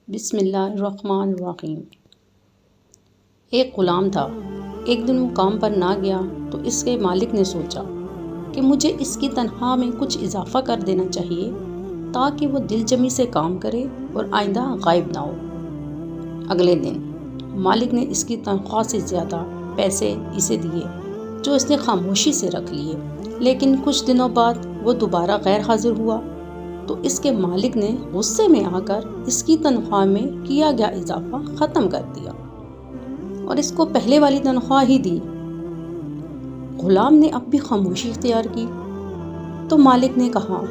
بسم اللہ الرحمن الرحیم۔ ایک غلام تھا۔ ایک دن وہ کام پر نہ گیا تو اس کے مالک نے سوچا کہ مجھے اس کی تنخواہ میں کچھ اضافہ کر دینا چاہیے تاکہ وہ دل جمی سے کام کرے اور آئندہ غائب نہ ہو۔ اگلے دن مالک نے اس کی تنخواہ سے زیادہ پیسے اسے دیے جو اس نے خاموشی سے رکھ لیے، لیکن کچھ دنوں بعد وہ دوبارہ غیر حاضر ہوا تو اس کے مالک نے غصے میں آ کر اس کی تنخواہ میں کیا گیا اضافہ ختم کر دیا اور اس کو پہلے والی تنخواہ ہی دی۔ غلام نے اب بھی خاموشی اختیار کی تو مالک نے کہا،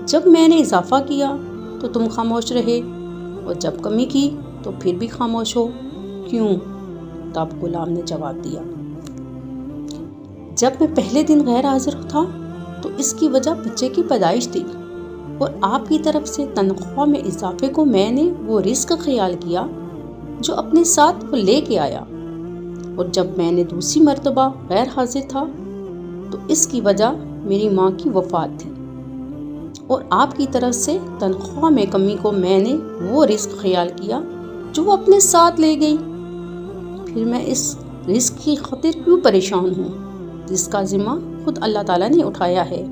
جب میں نے اضافہ کیا تو تم خاموش رہے اور جب کمی کی تو پھر بھی خاموش ہو، کیوں؟ تب غلام نے جواب دیا، جب میں پہلے دن غیر حاضر تھا تو اس کی وجہ بچے کی پیدائش تھی اور آپ کی طرف سے تنخواہ میں اضافے کو میں نے وہ رزق خیال کیا جو اپنے ساتھ وہ لے کے آیا، اور جب میں نے دوسری مرتبہ غیر حاضر تھا تو اس کی وجہ میری ماں کی وفات تھی، اور آپ کی طرف سے تنخواہ میں کمی کو میں نے وہ رزق خیال کیا جو وہ اپنے ساتھ لے گئی۔ پھر میں اس رزق کی خاطر کیوں پریشان ہوں جس کا ذمہ خود اللہ تعالیٰ نے اٹھایا ہے؟